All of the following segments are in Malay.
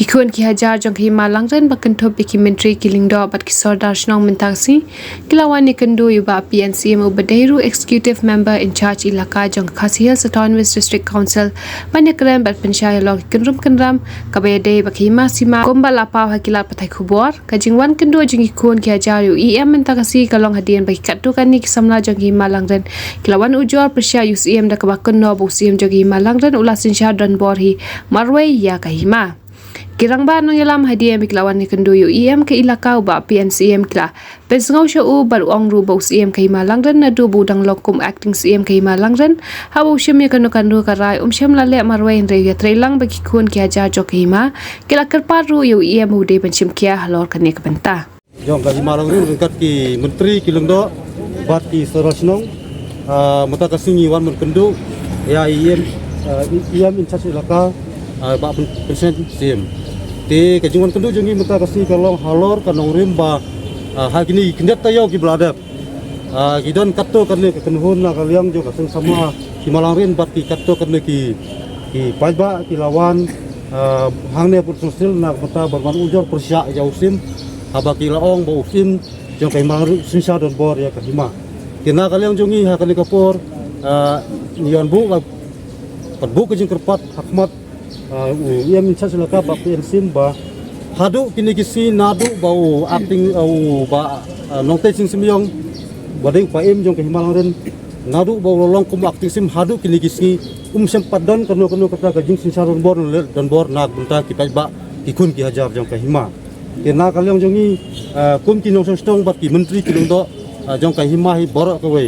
Kikun ki hajar jong ki malangren bakentop ki menteri kilingdo bat ki sordar shnong mentaksi kilawan ni kendu yuba PNCM ubadeiru executive member in charge ilaka jong Khasi Hills Autonomous District Council banyakran bat pensyaya log kenrum kenram kabayade bakima sima kombal apaw hakilat patai khubor kajingwan kendu jong kikun ki hajar yu EM mentaksi kalong hadian bagi katukan ni kisamla jong ki malangren kilawan ujor persya UCM da kabakun no bu UCM jong ki malangren ulasin syadran borhi marway ya kahima Kirang ba nung yalam hadiah miklawan ni kenduyo EM ke ilakaw ba PNCM kila. Pensngaw siya baru ang rubaw CM kay malangren na dubo dang lokum acting CM kay malangren. Hawaw siya may kanu karay siyam lali marway hindi yatray lang bagikun kaya jajo kay ma. Kila kerparu yung EM huday pansim kaya halor kanya kabanta. Jong kay malangren ringkat ki menteri kilengdo bat ki sarasnong mata kasungi wan menkendu ya EM in charge ilaka ba pensen CM. Te kejungan kendu jongi mata kasih kalong halor kanong rimba hagini kindat tayo ki bladap gidon katto kanne kenhun na kaliang jo kaseng sama ki malangrin bat ki katto kanne ki pajba ki lawan hangne put sosial na mata berman ujor persya jausim haba ki laong ba usim jong kai malangrin sinsa don bor ya kahima kena kaliang jongi hakane kapor nian bu bu kejung kerpat hakmat ia minta selaka bapa ensim ba hadu kini kisi nadu bau acting au ba nongte sing simyong badai paim jong kehimalangren nadu bau lolong kum acting sim hadu kini kisi sempat don kanu kata kajing sinsaron bor dan bor nak bunta ki ba kikun ki hajar jong kehima kena kaliang jongi kum ki nong stong bat ki menteri kilungdo jong kehima hi bor kawe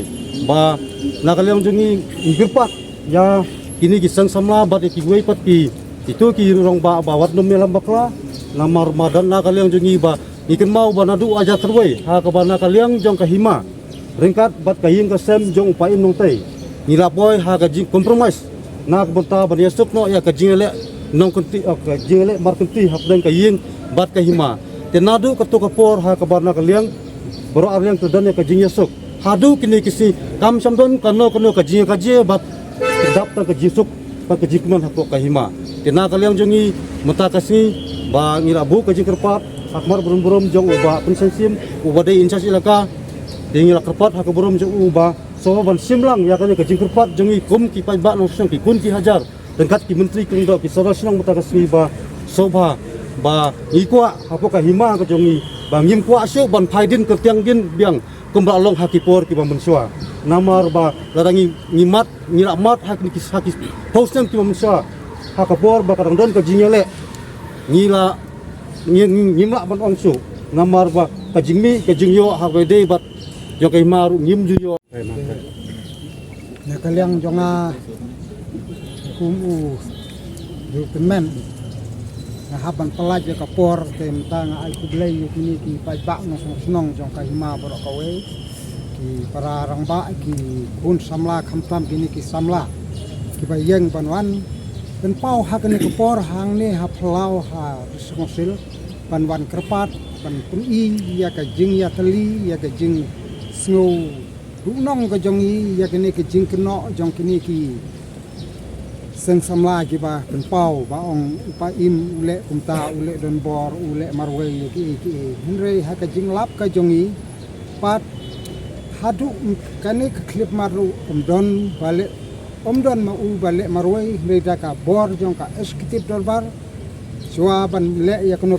ba na kaliang jongi ingirpat ya kini kisang samla bat ki wei pat ki itu ki rong ba bawat nom melam bakla namar madan na kaliang jongi ba ikan mau ba nadu aja terwei ha ka bana kaliang jong kahima ringkat bat kahing ka sem jong upaim nong tei nilapoy ha ka jing compromise na ka banta ba yesuk no ya ka jingele nong kunti ka jingele mar kunti hapdan kahing bat kahima te nadu ka to kapor ha ka bana kaliang baro aryang tudan ya ka jing yesuk hadu kini kisi kam samdon kano ka jing ka je bat dap ta ka jisuk pa ka jikman hapok kahima kena kaliang jongi mata kasih ba ngirabu kajing kerpat akmar burum jong uba pensensim uba dei incas ilaka dei ngila kerpat hak burum jong uba so ban simlang ya kanya kajing kerpat jongi kum ki pai ba no song ki kun ki hajar dengkat ki menteri kengdo ki sarasnong mata kasih ba sobha ba ikwa hapoka hima ka jongi ba ngim kwa syo ban phaidin kertiang din biang kumbra long hakipor ki bamenswa namar ba larangi ngimat ngiramat hak ni hakis postem ki bamenswa hakapor bakarang don kajingele ngila ngimla ban ongsu namar ba kajingmi kajingyo hakwede bat yo kay maru ngimjuyo na kaliang jonga kumu dokumen na haban pelaj kapor temta nga ay kublay kini ki pajba no snong jong kay ma boro kawe ki pararang ba ki kun samla khamtam kini ki samla ki bayeng banwan dan pau hakan kapor hang ni ha plau ha songsil panwan kerpat pan puni ya ka jing ya tali ya ka jing snow dunong ka jongi ya kini ka jing keno jong kini ki seng samla ki ba dan pau ba ong pa im ule kumta ule don bor ule marwei ki henre ha ka jing lap ka jongi pat hadu kani ka klip maru don balik Omdon mau balik marwai mereka ka bor jong ka eksekutif dorbar suaban le ya kuno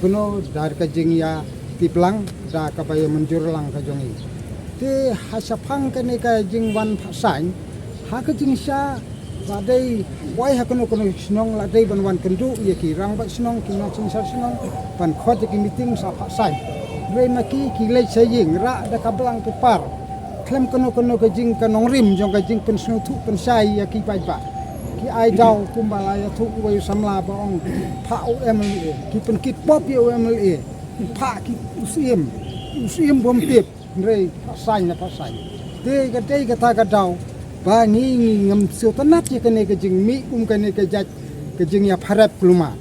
dari ka jing ya tiplang da ka bay menjur lang ka jongi te hasapang kene ka jing wan phasang ha ka jing sha badai wai ha kuno snong la dei ban wan kendu ya ki rang ba snong ki no sing sar snong pan khot ki meeting sa phasang re maki ki le saying ra da ka blang pepar klem kono ke jing kanong rim jong ka jing pensnu thu pensai ya ki pai ba ki ai dau kumbala ya thu wei samla ba ong pha OMLA ki pen kit pop ya OMLA pha ki usim bom tip rei pasai na pasai te ka ta ka dau ba ni ngam siu tanat ya kene ke jing mi kene ke jaj ke jing ya pharap kluma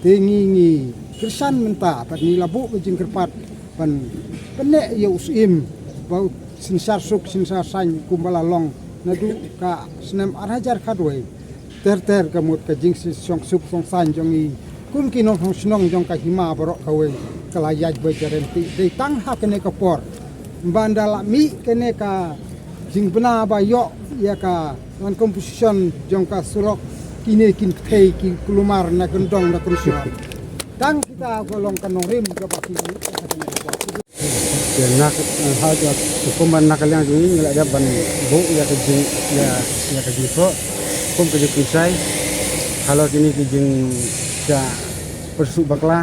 te ni krisan menta pa ni labu ke jing kerpat pan pene ya usim ba sinsar suk sinsar sain kumbala long nadu ka snem arhajar khadwei ter kamut ka jing song suk song san jongi kum kinong hong snong jong ka hima borok kawe kalayaj berjarenti di tang ha kene ka por bandala mi kene ka jing bena ba yo ya ka on composition jong ka surok kini kin thei ki kulumar na gendong na kunsuar tang kita golong kanong rim ka pati nak haja hukuman nakalian ini ngelak dia ban bu ya ke jing ya ke jiko kum ke jisai kalau kini ke jing ja persuk bakla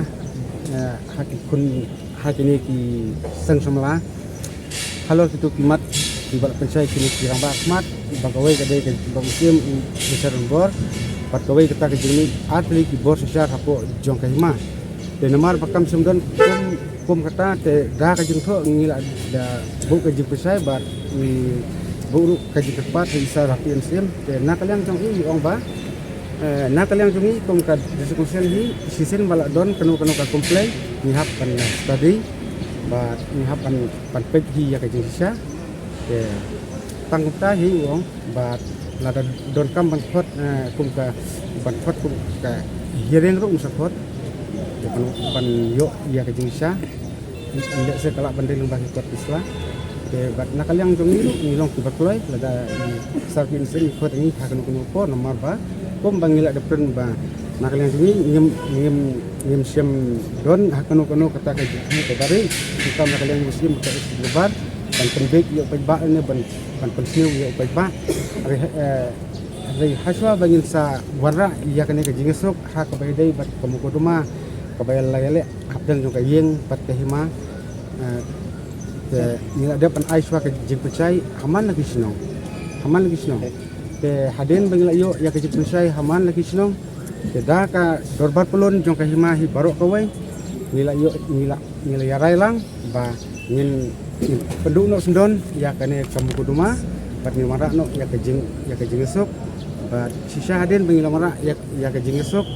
haki kun haki ni ki seng semla kalau itu kimat di bal pensai kini kirang bakmat bagawai ke dai ke bamusim besar bor bagawai kita ke jing atli ki bor sesar hapo jong ke hima dan nomor pakam semdan kum kata te dah kajing tho ngila da bu kajing pesai bat ni bu kajing tepat isa rapi ensim te nakaliang jong i ong ba nakaliang jong i kum ka diskusien hi sisen bala don kanu ka komplain ni hap kan study bat ni hap pan pek hi ya kajing isa te tanggup ta hi ong bat lada don kam ban khot kum ka ban khot kum ka hireng ru musakot pan yo ya kajing isa tidak sekalak bandai lembah ikut Islam. Debat nakaliang jong ni long kibat loy lada sarpin sen ikut ini hakan kunupo nomor ba kom bangila depren ba nakaliang jong ngem sem don hakan kuno kata ka jimu ke dari kita nakaliang muslim ka lebar dan penbek yo pajba ne ban pensiu yo pajba re haswa bangin sa warra iya kane ka jingesok ha ka baydai bat kamukoduma kabayal layale habdan jong kayeng pat kahima ni ada pan aiswa ke jing percai haman lagi senong te haden bangila yo ya ke jing percai haman lagi senong te da ka dorbar pelon jong kahima hi barok kawai nila yo nila yarai lang ba ngin penduk no sendon ya kane kamu kuduma pat ni marak no ya ke jing esok ba sisa haden bangila marak ya ke jing esok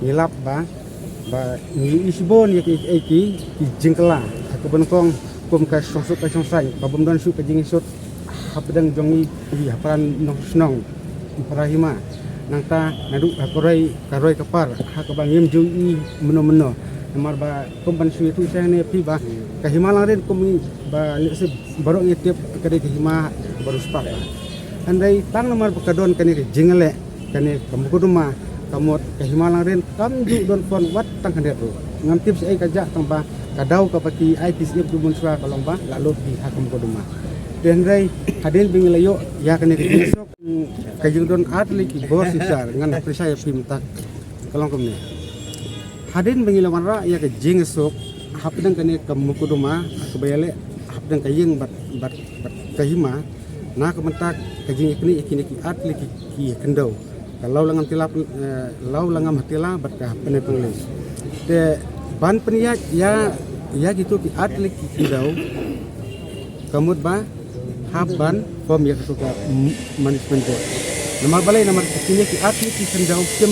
nilap ba ni isbon ya ki jingkela aku benkong kum ka sosok ka sosai babum don su ka jingisot hapdang jongi hi haparan no snong parahima nangta nadu akorai karoi kapar ha ka bangim jui meno namar ba kum ban su itu saya ne pi ba ka himalang ren kum ba lese barok yetep ka de hima baru spak andai tang namar bakadon kani jingele kani kamukuduma kamot kehimalang ren kam ju don pon wat tang kandet ro ngam tips ai kajak tang ba kadau ka pati ai tisip du munswa kalong ba lalu di hakam koduma den rei hadin binglayo ya kane kisok kajing don atli ki bos sisar ngan presaya pimtak kalong komne hadin bingilawan ra ya ke jingesok hapdang kane kam koduma kebayale hapdang kayeng bat kahima na kementak kajing ikni ki atli ki kendau kalau langam tilap lau langam hatila berkah penepenglis te ban peniat ya gitu ki atlik kidau kamut ba haban pom ya ketuka management board nama balai nama kini ki atlik ki sendau kem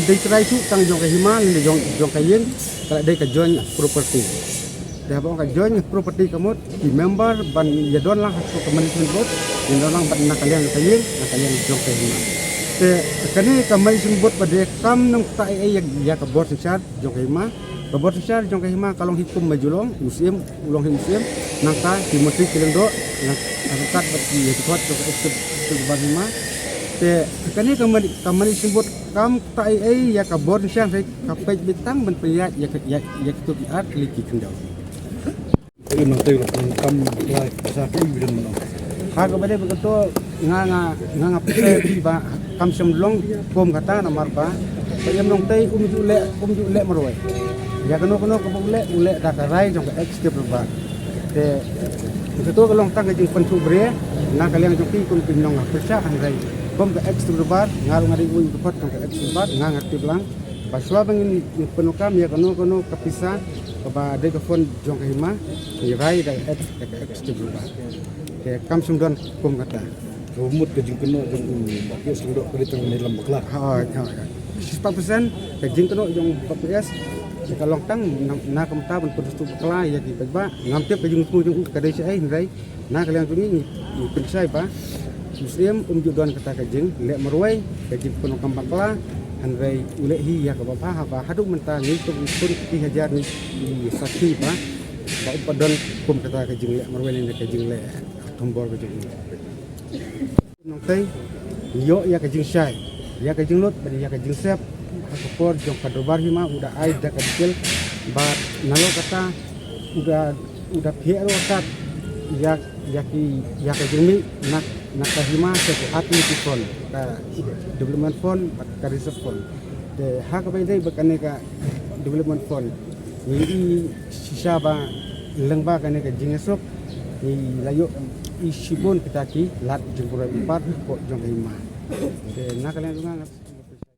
dei trai su tang jong ka himal ni jong ka yen kala dei ka join property dah ba ka join property kamut ki member ban ya don lang ke management board yang don lang ban nakalian ka yen nakalian jong ka himal te kani kamai simbot pada kam nang ta ya ka bor sesar jong kahima ka bor sesar jong kahima kalong hikum majulong musim ulong musim nangka di menteri kelendo nang angkat bagi ya kuat jong ka barima te kani kamai simbot kam ta ya ka bor sesar ka pej bitang ben pria ya tu art liki kendau ini nanti kam lai sa ku yun no ha ka bade begitu nga pese ba kam semlong kom kata namar ba payam long tei umjule maroi ya kano ko ule da karai jong extra ba te itu kalong tang jing pensu bre na kaliang jong pi kun pinong persa han rai kom ka extra ba ngal ngari ui ko pot ka extra ba nga ngerti lang paswa bangin penukam ya kano kapisa ba de ko fon jong kahima ni rai da extra ba te kam sumdon kom kata rumut ke jing keno jong bakyo singdo kali tang ni lam bakla 4% ke jing keno jong PPS kalong tang na kamta ban produstu bakla ya di ba ngam tep ke jing ku jong kadai sai rai na kalian tu ni pensai ba muslim ju don kata ke jing le marwai ke jing keno kam bakla Andrei ulek hi ya ka bapa ha ba hadu mentang ni tu pun ki hajar ni sakti ba ba padon kum kata ka jingle marwen ni ka jingle tombor ka jingle nong tei yo ya ka jing shai ya ka jing lot ba ya ka jing sep ha ka por jong ka dobar hi ma udah ai da ka dikil ba nalo kata udah phe ro kat ya ka jing ni nak ka hima se ko atli ti fon ka development fund ka reserve fund de ha ka bai dai ba kan ka development fund ni sisa ba lengba kan ka jing esok ni layo isibon kita ki lat jempura 4 ko jong hima de nak kalian